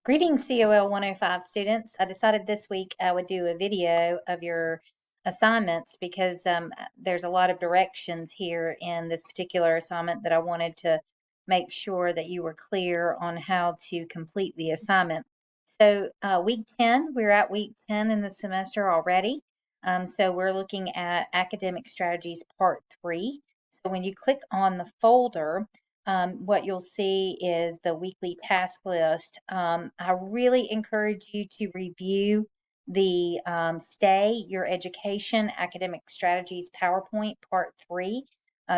Greetings, COL 105 students. I decided this week I would do a video of your assignments because there's a lot of directions here in this particular assignment that I wanted to make sure that you were clear on how to complete the assignment. So week 10, we're at week 10 in the semester already. So we're looking at academic strategies part 3. So when you click on the folder, what you'll see is the weekly task list. I really encourage you to review the Stay Your Education Academic Strategies PowerPoint Part 3.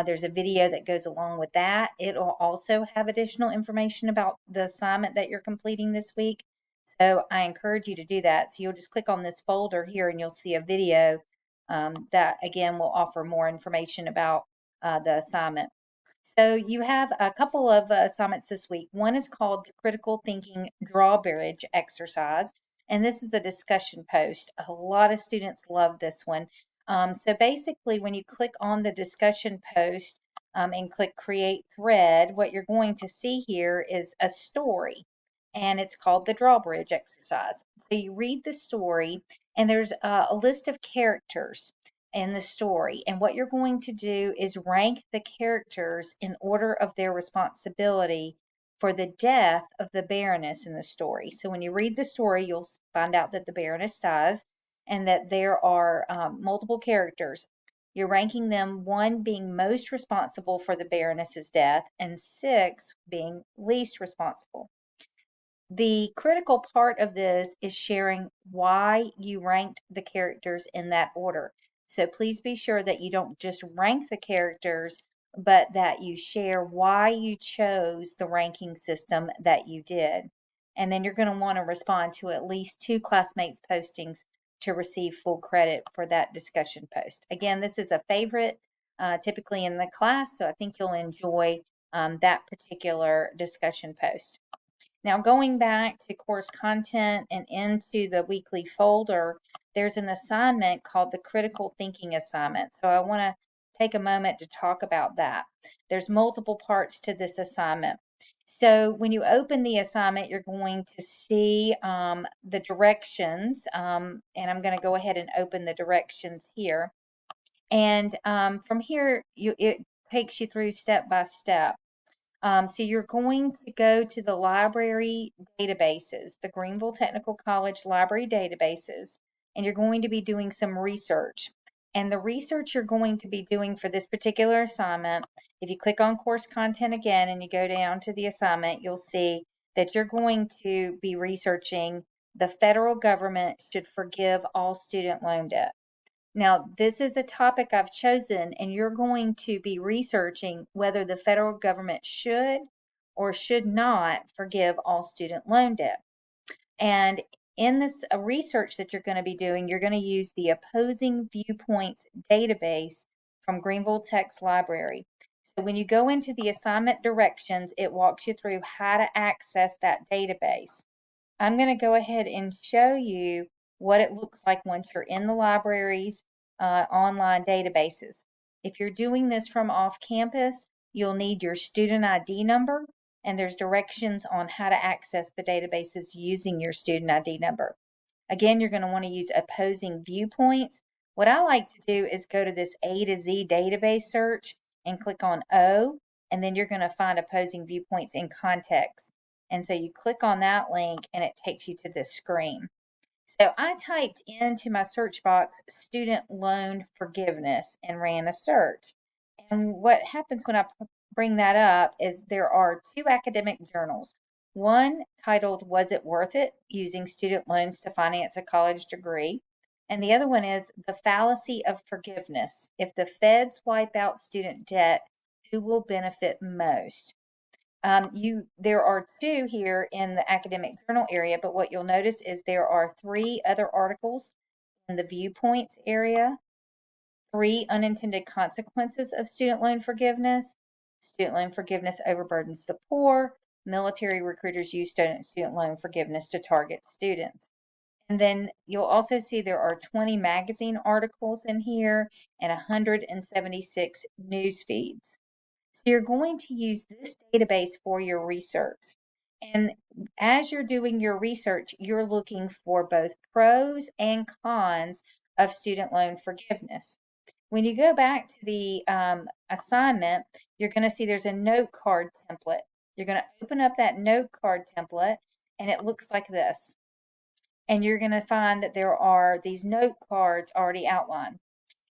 There's a video that goes along with that. It'll also have additional information about the assignment that you're completing this week. So I encourage you to do that. So you'll just click on this folder here and you'll see a video that again will offer more information about the assignment. So you have a couple of assignments this week. One is called the Critical Thinking Drawbridge Exercise, and this is the discussion post. A lot of students love this one. So basically, when you click on the discussion post and click Create Thread, what you're going to see here is a story, and it's called the Drawbridge Exercise. So you read the story, and there's a list of characters in the story. And what you're going to do is rank the characters in order of their responsibility for the death of the Baroness in the story. So when you read the story, you'll find out that the Baroness dies and that there are multiple characters. You're ranking them, 1 being most responsible for the Baroness's death and 6 being least responsible. The critical part of this is sharing why you ranked the characters in that order. So please be sure that you don't just rank the characters, but that you share why you chose the ranking system that you did. And then you're going to want to respond to at least 2 classmates' postings to receive full credit for that discussion post. Again, this is a favorite typically in the class, so I think you'll enjoy that particular discussion post. Now, going back to course content and into the weekly folder, there's an assignment called the Critical Thinking Assignment. So I want to take a moment to talk about that. There's multiple parts to this assignment. So when you open the assignment, you're going to see the directions, and I'm going to go ahead and open the directions here. And from here, it takes you through step by step. So you're going to go to the library databases, the Greenville Technical College library databases, and you're going to be doing some research. And the research you're going to be doing for this particular assignment, if you click on course content again and you go down to the assignment, you'll see that you're going to be researching the federal government should forgive all student loan debt. Now, this is a topic I've chosen, and you're going to be researching whether the federal government should or should not forgive all student loan debt. And in this research that you're going to be doing, you're going to use the Opposing Viewpoints database from Greenville Tech's library. So when you go into the assignment directions, it walks you through how to access that database. I'm going to go ahead and show you what it looks like once you're in the library's online databases. If you're doing this from off campus, you'll need your student ID number, and there's directions on how to access the databases using your student ID number. Again, you're going to want to use Opposing Viewpoints. What I like to do is go to this A to Z database search and click on O, and then you're going to find Opposing Viewpoints in context. And so you click on that link and it takes you to this screen. So I typed into my search box student loan forgiveness and ran a search. And what happens when I bring that up is there are 2 academic journals. One titled Was It Worth It? Using Student Loans to Finance a College Degree. And the other one is The Fallacy of Forgiveness. If the feds wipe out student debt, who will benefit most? There are 2 here in the academic journal area, but what you'll notice is there are 3 other articles in the viewpoints area, 3 unintended consequences of student loan forgiveness overburdens the poor, military recruiters use student loan forgiveness to target students. And then you'll also see there are 20 magazine articles in here and 176 news feeds. You're going to use this database for your research. And as you're doing your research, you're looking for both pros and cons of student loan forgiveness. When you go back to the assignment, you're going to see there's a note card template. You're going to open up that note card template, and it looks like this. And you're going to find that there are these note cards already outlined.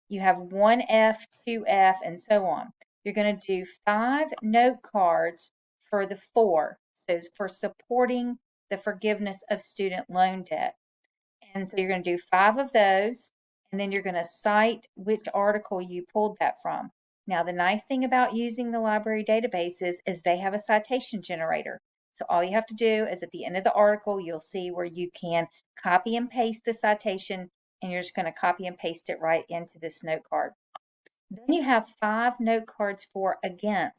You have 1F, 2F, and so on. You're going to do 5 note cards for the 4, so for supporting the forgiveness of student loan debt. And so you're going to do 5 of those, and then you're going to cite which article you pulled that from. Now, the nice thing about using the library databases is they have a citation generator. So all you have to do is at the end of the article, you'll see where you can copy and paste the citation, and you're just going to copy and paste it right into this note card. Then you have 5 note cards for against.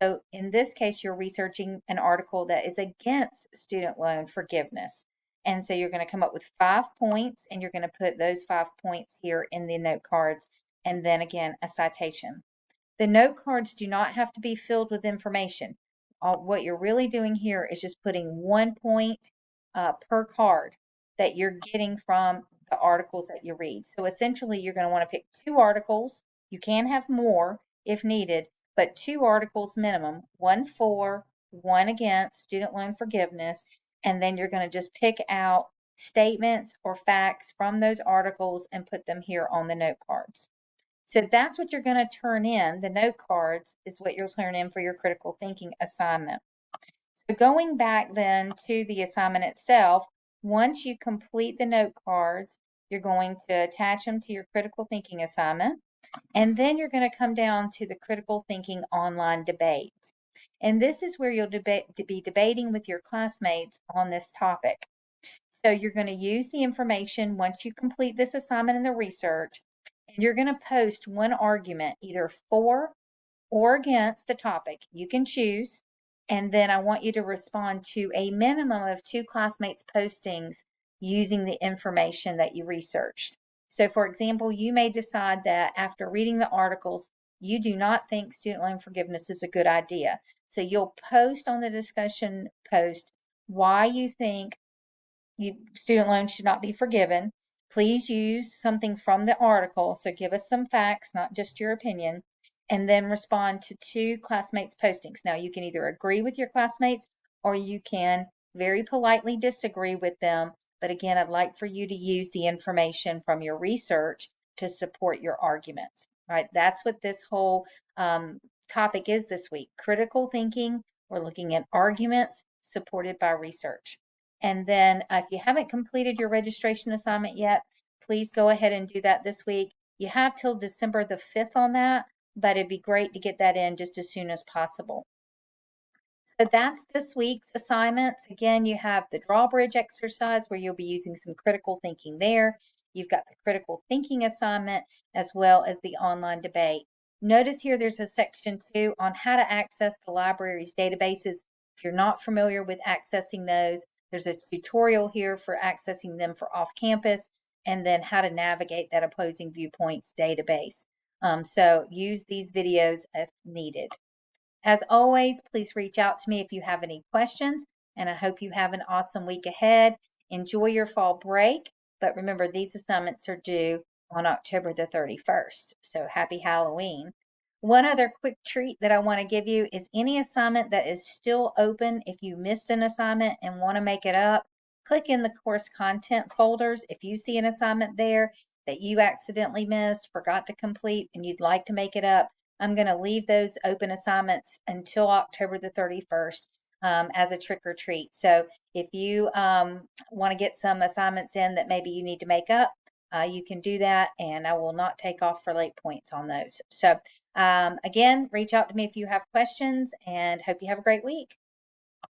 So in this case, you're researching an article that is against student loan forgiveness. And so you're going to come up with 5 points, and you're going to put those 5 points here in the note cards, and then again, a citation. The note cards do not have to be filled with information. What you're really doing here is just putting 1 point per card that you're getting from the articles that you read. So essentially, you're going to want to pick 2 articles. You can have more if needed, but 2 articles minimum, 1 for, 1 against student loan forgiveness, and then you're going to just pick out statements or facts from those articles and put them here on the note cards. So that's what you're going to turn in. The note cards is what you'll turn in for your critical thinking assignment. So going back then to the assignment itself, once you complete the note cards, you're going to attach them to your critical thinking assignment. And then you're going to come down to the critical thinking online debate. And this is where you'll be debating with your classmates on this topic. So you're going to use the information once you complete this assignment and the research, and you're going to post one argument either for or against the topic. You can choose. And then I want you to respond to a minimum of 2 classmates' postings using the information that you researched. So for example, you may decide that after reading the articles, you do not think student loan forgiveness is a good idea. So you'll post on the discussion post why you think student loans should not be forgiven. Please use something from the article. So give us some facts, not just your opinion, and then respond to 2 classmates' postings. Now, you can either agree with your classmates or you can very politely disagree with them. But again, I'd like for you to use the information from your research to support your arguments. All right, that's what this whole topic is this week. Critical thinking. We're looking at arguments supported by research. And then if you haven't completed your registration assignment yet, please go ahead and do that this week. You have till December the 5th on that, but it'd be great to get that in just as soon as possible. So that's this week's assignment. Again, you have the drawbridge exercise where you'll be using some critical thinking there. You've got the critical thinking assignment as well as the online debate. Notice here there's a section 2 on how to access the library's databases. If you're not familiar with accessing those, there's a tutorial here for accessing them for off-campus, and then how to navigate that opposing viewpoints database. So use these videos if needed. As always, please reach out to me if you have any questions, and I hope you have an awesome week ahead. Enjoy your fall break, but remember these assignments are due on October the 31st, so happy Halloween. One other quick treat that I want to give you is any assignment that is still open. If you missed an assignment and want to make it up, click in the course content folders. If you see an assignment there that you accidentally missed, forgot to complete, and you'd like to make it up, I'm going to leave those open assignments until October the 31st as a trick or treat. So if you want to get some assignments in that maybe you need to make up, you can do that, and I will not take off for late points on those. So again, reach out to me if you have questions, and hope you have a great week.